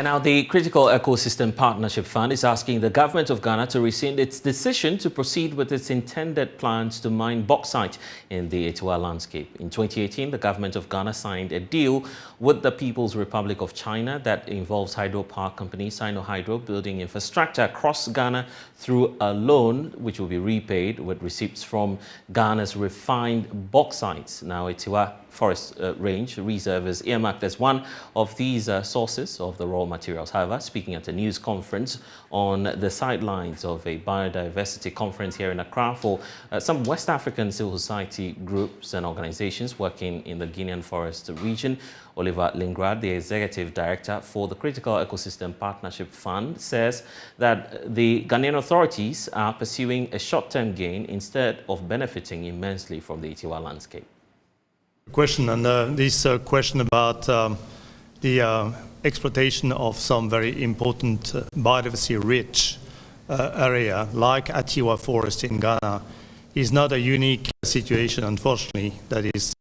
And now the Critical Ecosystem Partnership Fund is asking the government of Ghana to rescind its decision to proceed with its intended plans to mine bauxite in the Etiwa landscape. In 2018, the government of Ghana signed a deal with the People's Republic of China that involves hydropower company Sinohydro building infrastructure across Ghana through a loan which will be repaid with receipts from Ghana's refined bauxites. Now, Etiwa Forest Range Reserve is earmarked as one of these sources of the raw materials. However, speaking at a news conference on the sidelines of a biodiversity conference here in Accra for some West African civil society groups and organizations working in the Guinean Forest region, Oliver Lingrad, the executive director for the Critical Ecosystem Partnership Fund, says that the Ghanaian authorities are pursuing a short-term gain instead of benefiting immensely from the Etiwa landscape. Question and this question about the exploitation of some very important biodiversity-rich area like Etiwa Forest in Ghana is not a unique situation, unfortunately, that is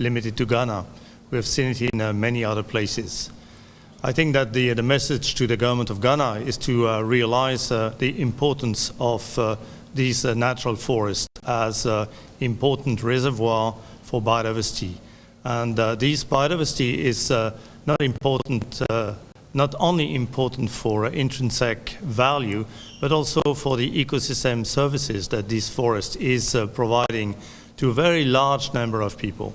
limited to Ghana. We have seen it in many other places. I think that the message to the government of Ghana is to realize the importance of these natural forests as important reservoir for biodiversity. And this biodiversity is not only important for intrinsic value, but also for the ecosystem services that this forest is providing to a very large number of people.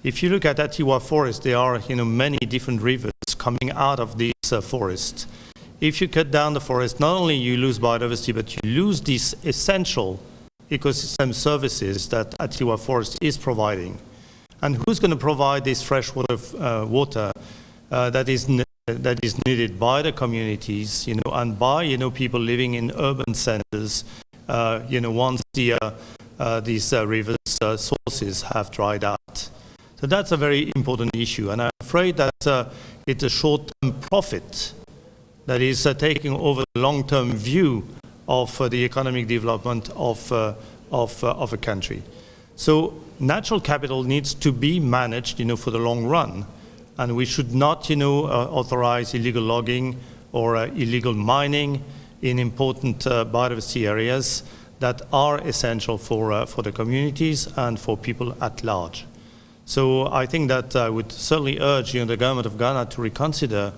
If you look at Etiwa Forest, there are many different rivers coming out of this forest. If you cut down the forest, not only you lose biodiversity, but you lose these essential ecosystem services that Etiwa Forest is providing. And who's going to provide this freshwater water that is needed by the communities, and by people living in urban centers, once these rivers sources have dried out. So that's a very important issue, and I'm afraid that it's a short-term profit that is taking over the long-term view of the economic development of a country. So natural capital needs to be managed, for the long run, and we should not, authorize illegal logging or illegal mining in important biodiversity areas that are essential for the communities and for people at large. So I think that I would certainly urge the government of Ghana to reconsider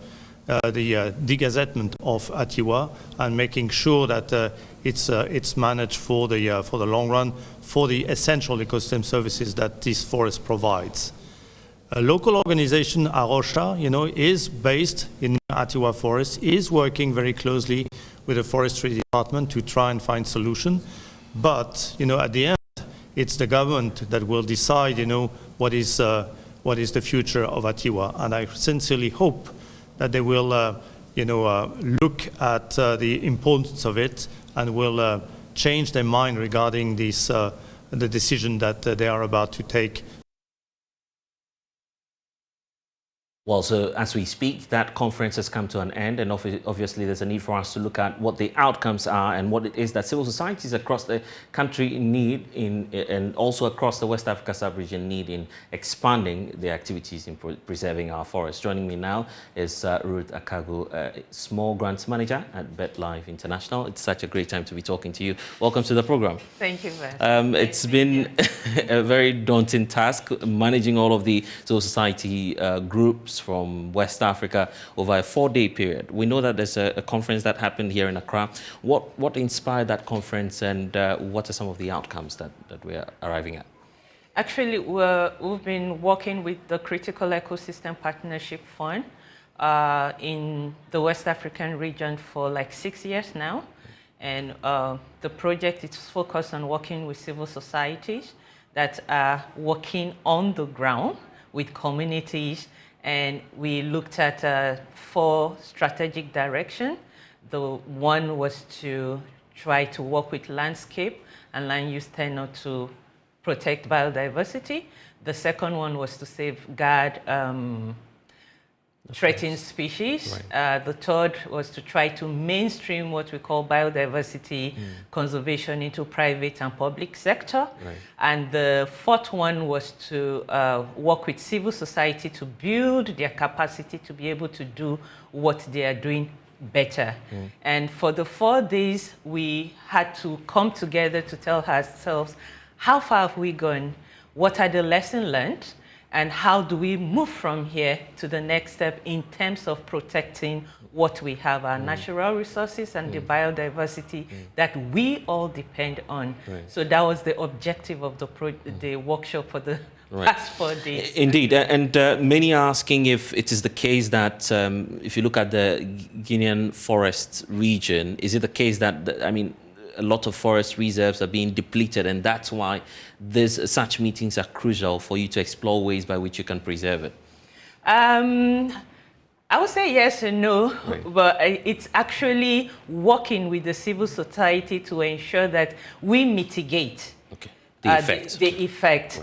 the degazettement of Etiwa and making sure that it's managed for the long run for the essential ecosystem services that this forest provides. A local organization, Arosha, is based in Etiwa Forest, is working very closely with the forestry department to try and find solution. But at the end, it's the government that will decide, what is the future of Etiwa, and I sincerely hope that they will, look at the importance of it and will change their mind regarding this, the decision that they are about to take. Well, so as we speak, that conference has come to an end, and obviously there's a need for us to look at what the outcomes are and what it is that civil societies across the country need and also across the West Africa sub-region need in expanding the activities in preserving our forests. Joining me now is Ruth Akagu, Small Grants Manager at BetLife International. It's such a great time to be talking to you. Welcome to the program. Thank you very much. It's been a very daunting task managing all of the civil society groups from West Africa over a 4-day period. We know that there's a conference that happened here in Accra. What inspired that conference, and what are some of the outcomes that we're arriving at? Actually, we've been working with the Critical Ecosystem Partnership Fund in the West African region for like 6 years now. And the project is focused on working with civil societies that are working on the ground with communities. And we looked at 4 strategic directions. The one was to try to work with landscape and land use tenure to protect biodiversity. The second one was to safeguard threatened species. The third was to try to mainstream what we call biodiversity conservation into private and public sector. And the fourth one was to work with civil society to build their capacity to be able to do what they are doing better. And for the 4 days, we had to come together to tell ourselves, how far have we gone? What are the lessons learned? And how do we move from here to the next step in terms of protecting what we have, our natural resources and the biodiversity that we all depend on. So that was the objective of the workshop for the past 4 days. Indeed, and many are asking if it is the case that if you look at the Guinean forest region, is it the case that, I mean, a lot of forest reserves are being depleted, and that's why such meetings are crucial for you to explore ways by which you can preserve it? I would say yes and no, but it's actually working with the civil society to ensure that we mitigate the effect. The effect.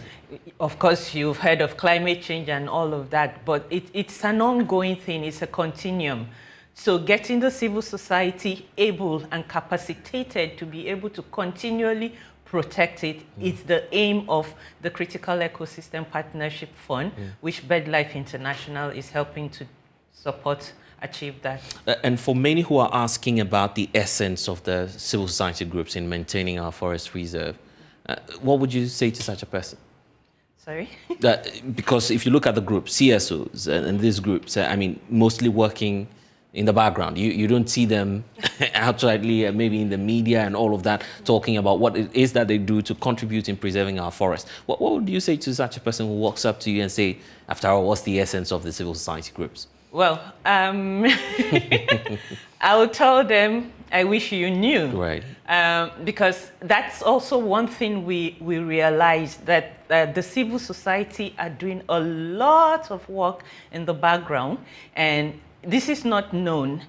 Of course, you've heard of climate change and all of that, but it's an ongoing thing. It's a continuum. So getting the civil society able and capacitated to be able to continually protect it is the aim of the Critical Ecosystem Partnership Fund, which BirdLife International is helping to support, achieve that. And for many who are asking about the essence of the civil society groups in maintaining our forest reserve, what would you say to such a person? Sorry? Because if you look at the groups, CSOs and these groups, I mean, mostly working in the background. You don't see them outrightly, maybe in the media and all of that, talking about what it is that they do to contribute in preserving our forests. What would you say to such a person who walks up to you and say, after all, what's the essence of the civil society groups? Well, I would tell them, I wish you knew. Right. Because that's also one thing we realized, that the civil society are doing a lot of work in the background, and this is not known,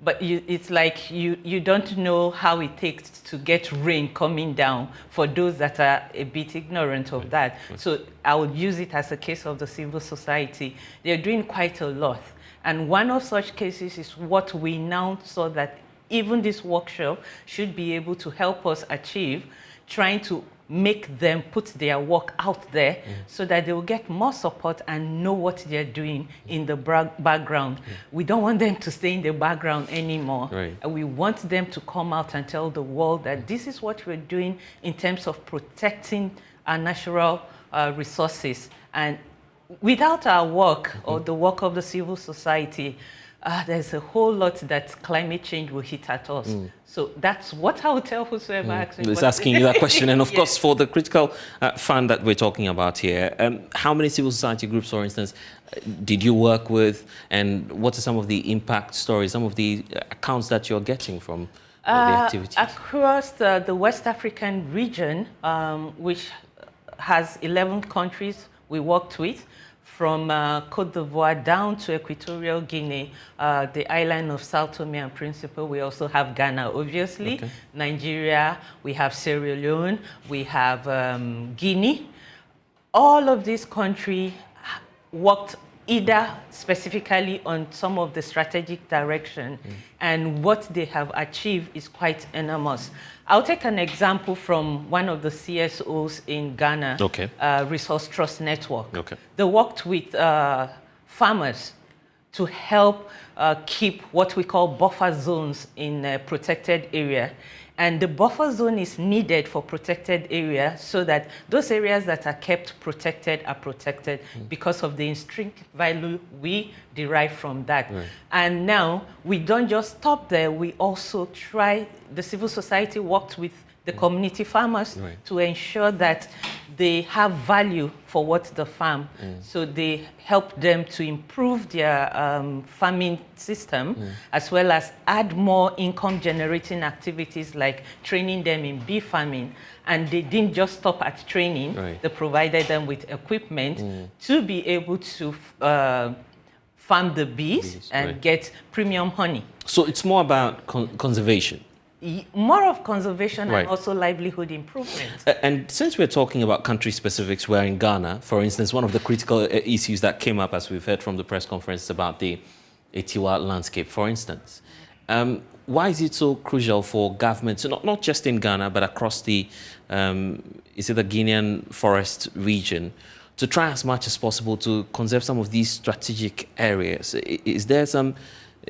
but it's like you don't know how it takes to get rain coming down, for those that are a bit ignorant of that. So I would use it as a case of the civil society. They're doing quite a lot. And one of such cases is what we now saw that even this workshop should be able to help us achieve, trying to make them put their work out there so that they will get more support and know what they're doing in the background. We don't want them to stay in the background anymore. And we want them to come out and tell the world that this is what we're doing in terms of protecting our natural resources. And without our work or the work of the civil society, there's a whole lot that climate change will hit at us. So that's what I would tell whosoever asks me. Is asking you that question. And of course, for the critical fund that we're talking about here, how many civil society groups, for instance, did you work with? And what are some of the impact stories, some of the accounts that you're getting from the activities? Across the West African region, which has 11 countries we worked with, from Côte d'Ivoire down to Equatorial Guinea, the island of Sao Tome and Principe. We also have Ghana, obviously, Nigeria, we have Sierra Leone, we have Guinea. All of these countries worked either specifically on some of the strategic direction, and what they have achieved is quite enormous. I'll take an example from one of the CSOs in Ghana, Resource Trust Network. They worked with farmers to help keep what we call buffer zones in a protected area. And the buffer zone is needed for protected area so that those areas that are kept protected are protected because of the intrinsic value we derive from that. And now we don't just stop there, we also try, the civil society worked with the community farmers to ensure that they have value for what the farm. So they help them to improve their farming system, as well as add more income generating activities like training them in bee farming. And they didn't just stop at training, they provided them with equipment to be able to farm the bees and get premium honey. So it's more about conservation. more of conservation Right. and also livelihood improvement. And since we're talking about country specifics, where in Ghana, for instance, one of the critical issues that came up, as we've heard from the press conference, about the Etiwa landscape, for instance. Why is it so crucial for governments, not just in Ghana, but across the, is it the Guinean forest region, to try as much as possible to conserve some of these strategic areas? Is there some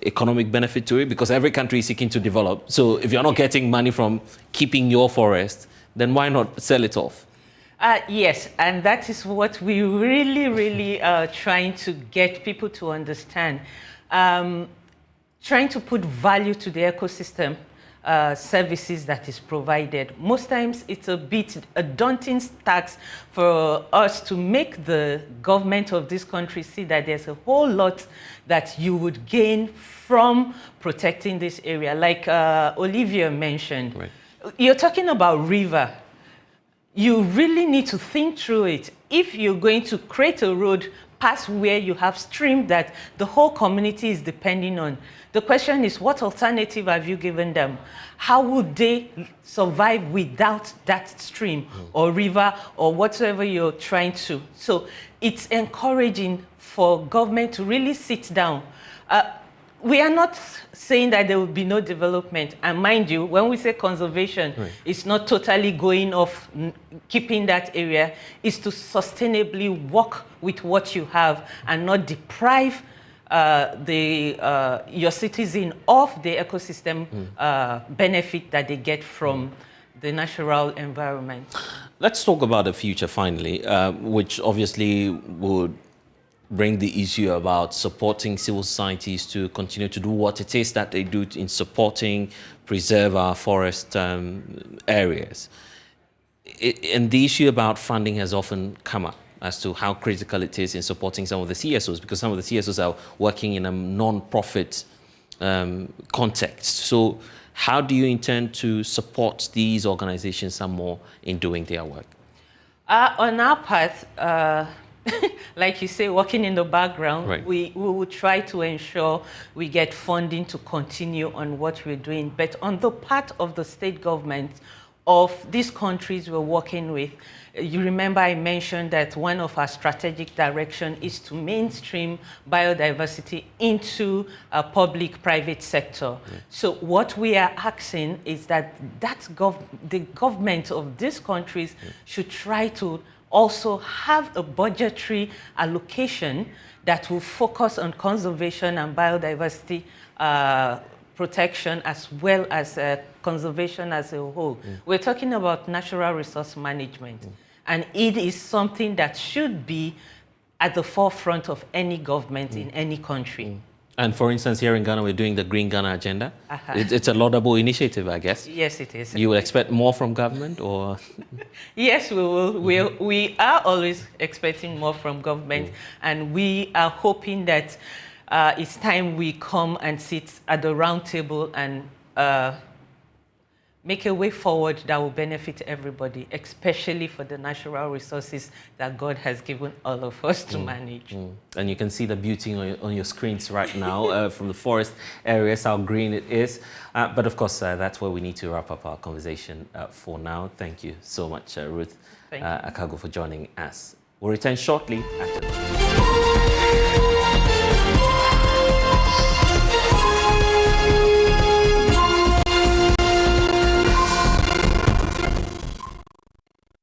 economic benefit to it? Because every country is seeking to develop. So if you're not getting money from keeping your forest, then why not sell it off? Yes, and that is what we really are trying to get people to understand. Trying to put value to the ecosystem services that is provided. Most times it's a daunting task for us to make the government of this country see that there's a whole lot that you would gain from protecting this area. Like Olivia mentioned, right. You're talking about river. You really need to think through it. If you're going to create a road past where you have stream that the whole community is depending on, the question is, what alternative have you given them? How would they survive without that stream or river or whatsoever you're trying to? So it's encouraging for government to really sit down. We are not saying that there will be no development. And mind you, when we say conservation, right, it's not totally going off keeping that area. It's to sustainably work with what you have and not deprive your citizen of the ecosystem benefit that they get from the natural environment. Let's talk about the future finally, which obviously would bring the issue about supporting civil societies to continue to do what it is that they do in supporting, preserve our forest areas. And the issue about funding has often come up as to how critical it is in supporting some of the CSOs, because some of the CSOs are working in a non-profit context. So how do you intend to support these organizations some more in doing their work? On our part, like you say, working in the background, right, we will try to ensure we get funding to continue on what we're doing. But on the part of the state government of these countries we're working with, you remember I mentioned that one of our strategic direction is to mainstream biodiversity into a public-private sector. Yeah. So what we are asking is that the government of these countries should try to also have a budgetary allocation that will focus on conservation and biodiversity protection as well as conservation as a whole. We're talking about natural resource management, and it is something that should be at the forefront of any government in any country. And for instance, here in Ghana, we're doing the Green Ghana Agenda. It's a laudable initiative, I guess. Yes, it is. You will expect more from government, or? Yes, we will. We are always expecting more from government, and we are hoping that it's time we come and sit at the round table and make a way forward that will benefit everybody, especially for the natural resources that God has given all of us to manage. And you can see the beauty on your screens right now from the forest areas, how green it is. But of course, that's where we need to wrap up our conversation for now. Thank you so much, Ruth Akago, for joining us. We'll return shortly after this.